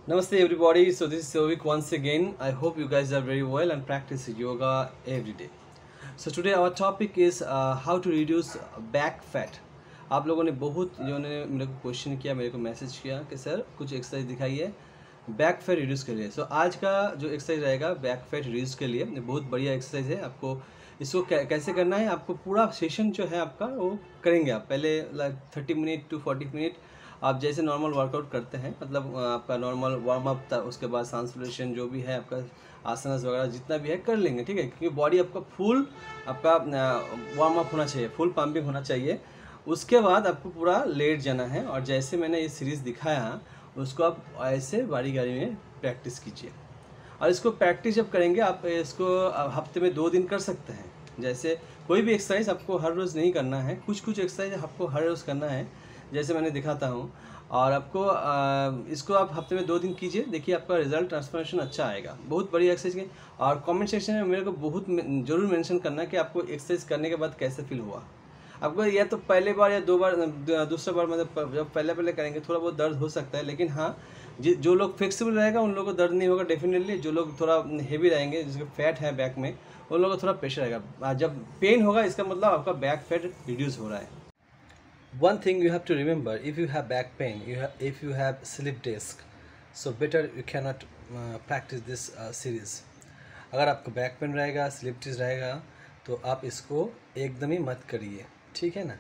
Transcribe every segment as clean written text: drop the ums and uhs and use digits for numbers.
Namaste everybody. So this is Sovik once again. I hope you guys are very well and practice yoga every day. So today our topic is how to reduce back fat. आप लोगों ने बहुत जो ने मेरे को question किया, मेरे को मैसेज किया कि सर कुछ एक्सरसाइज दिखाइए बैक फैट रिड्यूस के लिए। सो आज का जो एक्सरसाइज रहेगा बैक फैट रिड्यूस के लिए बहुत बढ़िया एक्सरसाइज है। आपको इसको कैसे करना है, आपको पूरा सेशन जो है आपका वो करेंगे आप पहले 30 मिनट टू 40 मिनट आप जैसे नॉर्मल वर्कआउट करते हैं, मतलब आपका नॉर्मल वार्म अप था, उसके बाद सांस जो भी है आपका आसनस वगैरह जितना भी है कर लेंगे, ठीक है। क्योंकि बॉडी आपका फुल आपका वार्म अप होना चाहिए, फुल पंपिंग होना चाहिए। उसके बाद आपको पूरा लेट जाना है और जैसे मैंने ये सीरीज़ दिखाया उसको आप ऐसे बारी में प्रैक्टिस कीजिए। और इसको प्रैक्टिस जब करेंगे आप इसको हफ्ते में 2 दिन कर सकते हैं। जैसे कोई भी एक्सरसाइज आपको हर रोज़ नहीं करना है, कुछ कुछ एक्सरसाइज आपको हर रोज़ करना है जैसे मैंने दिखाता हूँ। और आपको इसको आप हफ्ते में 2 दिन कीजिए, देखिए आपका रिजल्ट ट्रांसफॉर्मेशन अच्छा आएगा। बहुत बड़ी एक्सरसाइज की। और कमेंट सेक्शन में मेरे को बहुत ज़रूर मेंशन करना है कि आपको एक्सरसाइज करने के बाद कैसे फील हुआ। आपको या तो पहले बार या 2 बार दूसरा बार मतलब जब पहले करेंगे थोड़ा बहुत दर्द हो सकता है, लेकिन हाँ जो लोग फ्लेक्सिबल रहेगा उन लोगों को दर्द नहीं होगा डेफिनेटली। जो लोग थोड़ा हेवी रहेंगे, जिसका फैट है बैक में, उन लोगों को थोड़ा प्रेशर रहेगा। जब पेन होगा इसका मतलब आपका बैक फैट रिड्यूस हो रहा है। One thing you have to remember, if you have back pain, if you have slip disc, so better you cannot practice this series. अगर आपको बैक पेन रहेगा, स्लिप डिस्क रहेगा, तो आप इसको एकदम ही मत करिए, ठीक है ना,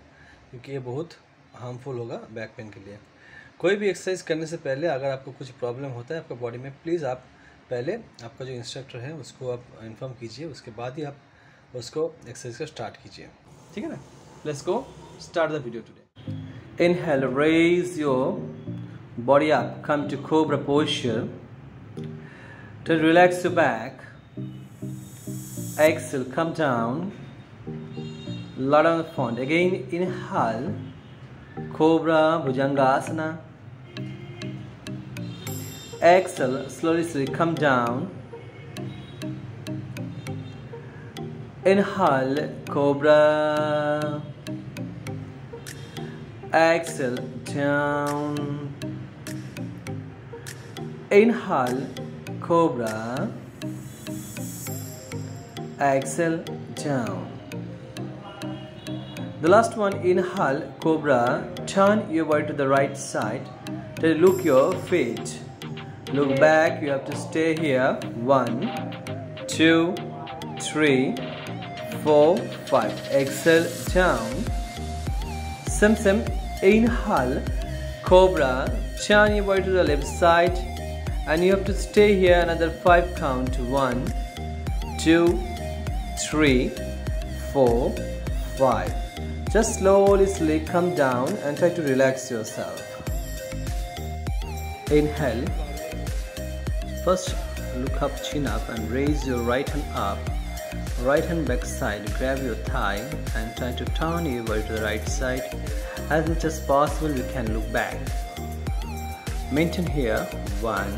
क्योंकि ये बहुत हार्मफुल होगा बैक पेन के लिए। कोई भी एक्सरसाइज करने से पहले अगर आपको कुछ प्रॉब्लम होता है आपका बॉडी में, प्लीज़ आप पहले आपका जो इंस्ट्रक्टर है उसको आप इन्फॉर्म कीजिए, उसके बाद ही आप उसको एक्सरसाइज का स्टार्ट कीजिए, ठीक है ना। Let's go start the video today. Inhale, raise your body up, come to cobra posture. To relax your back. Exhale, come down. Lie on the front. Again, inhale, cobra bhujangasana. Exhale, slowly come down. Inhale, cobra. Exhale, down. Inhale, cobra. Exhale, down. The last one, inhale, cobra. Turn your body to the right side. Then look your feet. Look back, you have to stay here. 1, 2, 3, 4, 5. Exhale, down. Same. Inhale, cobra, turn your body to the left side, and you have to stay here another 5 count. 1, 2, 3, 4, 5. Just slowly come down and try to relax yourself. Inhale. First look up, chin up, and raise your right hand up. Right hand back side, grab your thigh and try to turn your body to the right side. As much as possible we can look back. Maintain here. 1,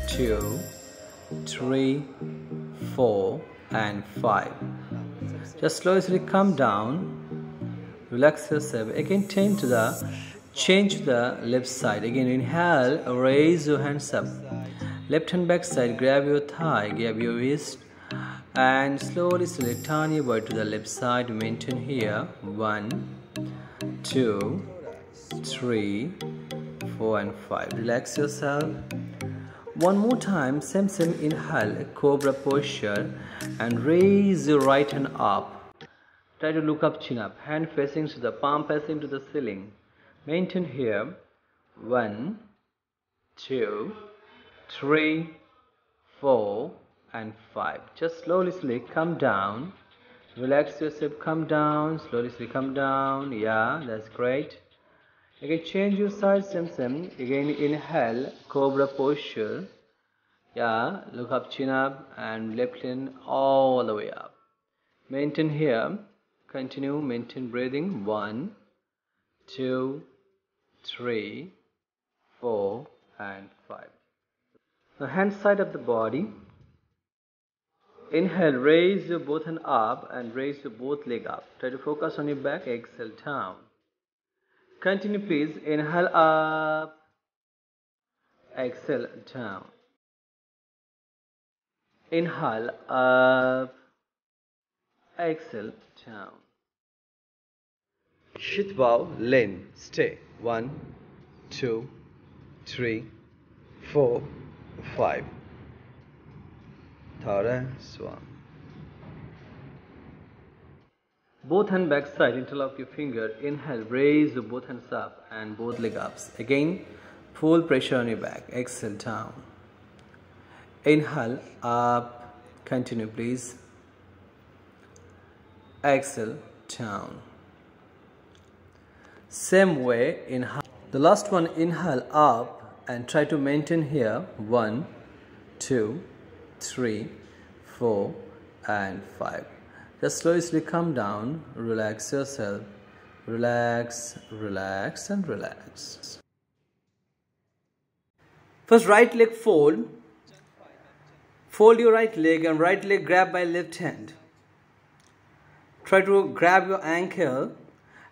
2, 3, 4 and 5. Just slowly come down. Relax yourself. Again change to the left side. Again inhale, raise your hands up. Left hand back side, grab your thigh, grab your wrist, and slowly turn your body to the left side. Maintain here. 1, 2, 3, 4 and 5. Relax yourself. One more time, same inhale, cobra posture, and raise your right hand up. Try to look up, chin up, hand facing to the palm, facing to the ceiling. Maintain here. 1, 2, 3, 4 and 5. Just slowly come down. Relax yourself, come down. Slowly come down. Yeah, that's great. Again change your side, same. Again inhale, cobra posture. Yeah, look up, chin up, and left hand all the way up. Maintain here. Continue, maintain breathing. 1, 2, 3, 4 and 5. The hand side of the body. Inhale, raise your both hand up and raise your both leg up. Try to focus on your back. Exhale, down. Continue please. Inhale up. Exhale, down. Inhale, up. Exhale, down. Shit bow, lean, stay. 1, 2, 3, 4, 5. Thara, swan. Both hand back side, interlock your finger. Inhale, raise the both hands up and both leg ups. Again, full pressure on your back. Exhale, down. Inhale, up. Continue, please. Exhale, down. Same way, inhale. The last one, inhale up and try to maintain here. 1, 2, 3, 4, and 5. Just slowly come down, relax yourself, relax, relax, and relax. First, right leg fold. Fold your right leg and right leg grab by left hand. Try to grab your ankle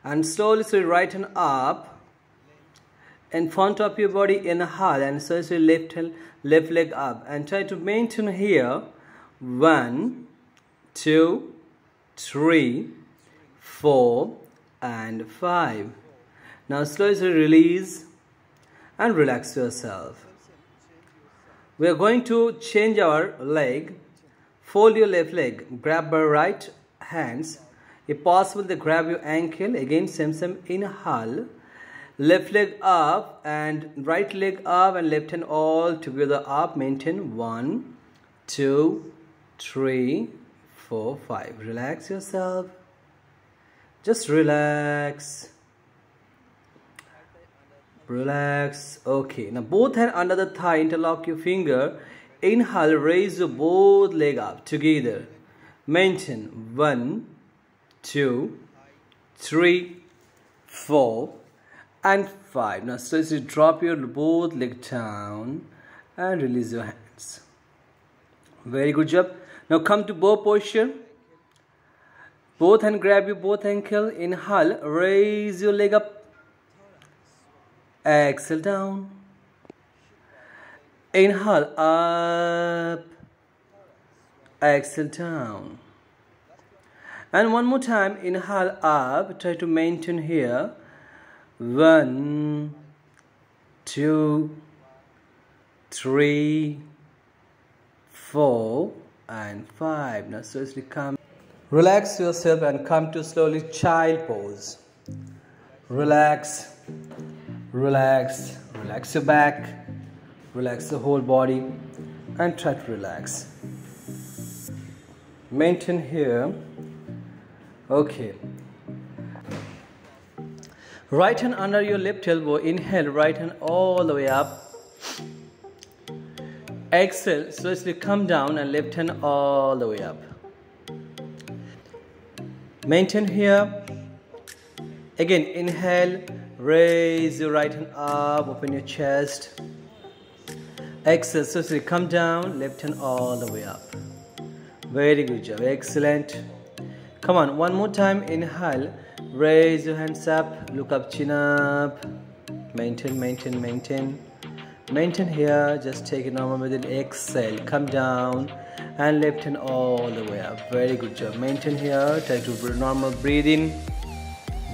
and slowly right hand up in front of your body, inhale and slowly left leg up and try to maintain here. 1, 2, 3, 4, and 5. Now slowly release and relax yourself. We are going to change our leg. Fold your left leg, grab by right hands. If possible, they grab your ankle. Again, same. Inhale, left leg up and right leg up and left hand all together up. Maintain 1, 2, 3, 4, 5. Relax yourself. Just relax. Relax. Okay. Now both hand under the thigh. Interlock your finger. Inhale. Raise your both leg up together. Maintain 1, 2, 3, 4, and 5. Now slowly drop your both leg down and release your hands. Very good job. Now come to bow posture. Both hand grab your both ankle. Inhale, raise your leg up. Exhale, down. Inhale, up. Exhale, down. And one more time, inhale, up. Try to maintain here. 1, 2, 3, 4, and 5. Now slowly come. Relax yourself and come to slowly child pose. Relax, relax, relax your back, relax the whole body, and try to relax. Maintain here. Okay. Right hand under your left elbow. Inhale, right hand all the way up. Exhale, slowly come down and left hand all the way up. Maintain here. Again, inhale, raise your right hand up, open your chest. Exhale, slowly come down, left hand all the way up. Very good job, excellent. Come on, one more time, inhale, raise your hands up, look up, chin up. Maintain, maintain, maintain. Maintain here, just take it normal with it. Exhale, come down and left hand all the way up. Very good job. Maintain here, try to normal breathe in.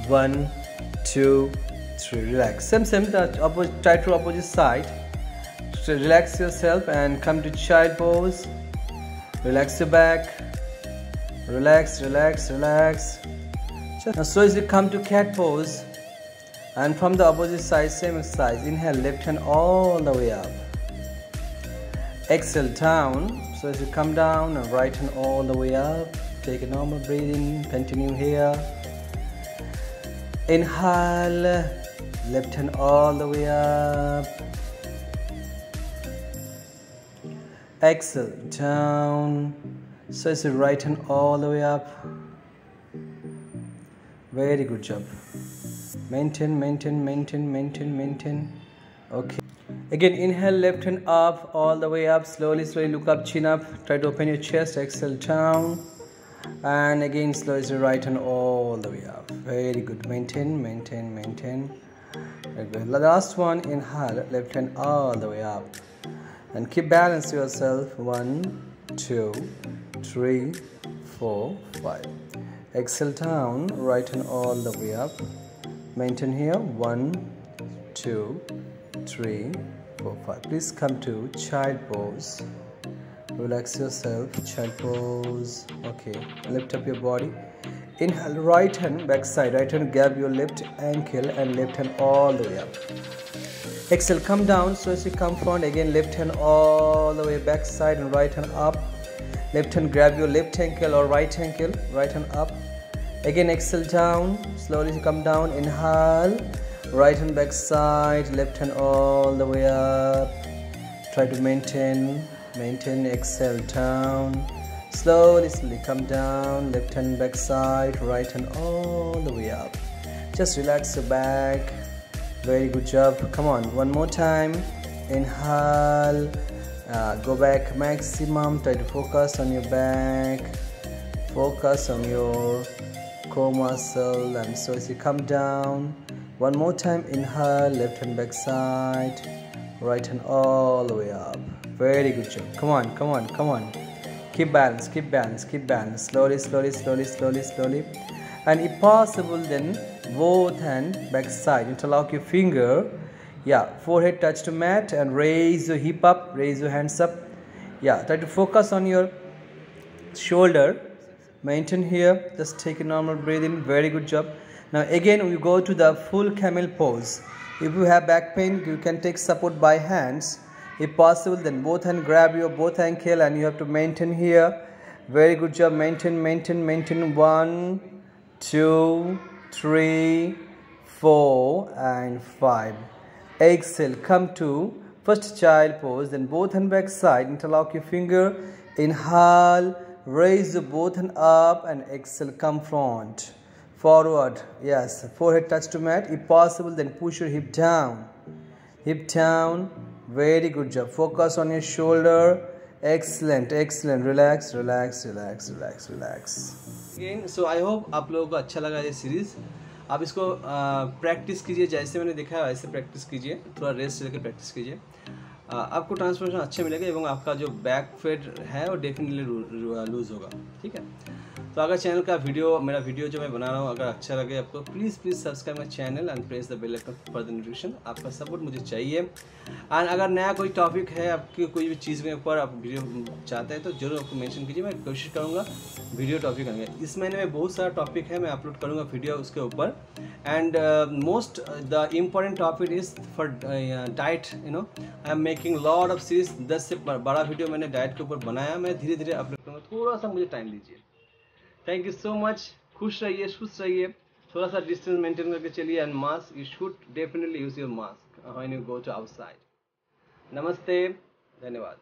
1, 2, 3, relax. Same, try to opposite side. So relax yourself and come to child pose. Relax your back. Relax, relax, relax. Now slowly come to cat pose. And from the opposite side, same exercise. Inhale, left hand all the way up. Exhale, down. So as you come down, and right hand all the way up. Take a normal breathing. Continue here. Inhale, left hand all the way up. Exhale, down. So as your right hand all the way up. Very good job. Maintain, maintain, maintain, maintain, maintain. Okay. Again, inhale, left hand up, all the way up. Slowly, slowly look up, chin up. Try to open your chest. Exhale, down. And again, slowly, right hand all the way up. Very good. Maintain, maintain, maintain. The last one, inhale, left hand all the way up. And keep balance yourself. 1, 2, 3, 4, 5. Exhale down, right hand all the way up. Maintain here. 1, 2, 3, 4, 5. Please come to child pose. Relax yourself. Child pose. Okay. Lift up your body. Inhale, right hand back side. Right hand grab your left ankle and left hand all the way up. Exhale, come down. So as you come front, again left hand all the way back side and right hand up. Left hand grab your left ankle or right ankle. Right hand up. Again exhale down. Slowly come down. Inhale. Right hand back side. Left hand all the way up. Try to maintain. Exhale down. Slowly come down. Left hand back side. Right hand all the way up. Just relax your back. Very good job. Come on, one more time. Inhale. Go back maximum. Try to focus on your back. Focus on your core muscle. And so as you come down, one more time. Inhale. Left hand back side. Right hand all the way up. Very good job. Come on. Keep balance. Slowly. And if possible, then both hand back side. Interlock your finger. Yeah, forehead touch to mat and raise your hip up. Raise your hands up. Yeah, try to focus on your shoulder. Maintain here. Just take a normal breath in. Very good job. Now again, we go to the full camel pose. If you have back pain, you can take support by hands. If possible, then both hand grab your both ankle and you have to maintain here. Very good job. Maintain. 1, 2, 3, 4 and 5. Exhale. Come to first child pose. Then both hand back side. Interlock your finger. Inhale. Raise the both hand up and exhale. Come front. Forward. Yes. Forehead touch to mat. If possible, then push your hip down. Very good job. Focus on your shoulder. Excellent. Relax. Again, so I hope आप लोगों को अच्छा लगा ये series. आप इसको practice कीजिए, जैसे मैंने दिखाया वैसे प्रैक्टिस कीजिए. थोड़ा रेस्ट लेकर प्रैक्टिस कीजिए. आपको ट्रांसफॉर्मेशन अच्छा मिलेगा एवं आपका जो बैक फेट है वो डेफिनेटली लूज होगा. ठीक है. तो अगर चैनल का मेरा वीडियो जो मैं बना रहा हूँ अगर अच्छा लगे आपको, please subscribe my channel and press the bell icon for the notification. आपका सपोर्ट मुझे चाहिए. एंड अगर नया कोई टॉपिक है आपकी, कोई भी चीज़ के ऊपर आप वीडियो चाहते हैं तो जरूर आपको मेंशन कीजिए. मैं कोशिश करूँगा वीडियो टॉपिक करेंगे. इस महीने में बहुत सारा टॉपिक है, मैं अपलोड करूँगा वीडियो उसके ऊपर. And most the important topic is for diet. I am making lot of series. 10 से बड़ा वीडियो मैंने डाइट के ऊपर बनाया. मैं धीरे धीरे अपलोड करूँगा. थोड़ा सा मुझे टाइम लीजिए. Thank you so much. खुश रहिए, सुस्त रहिए. थोड़ा सा डिस्टेंस मेंटेन करके चलिए. And mask, you should definitely use your mask when you go to outside. नमस्ते. धन्यवाद.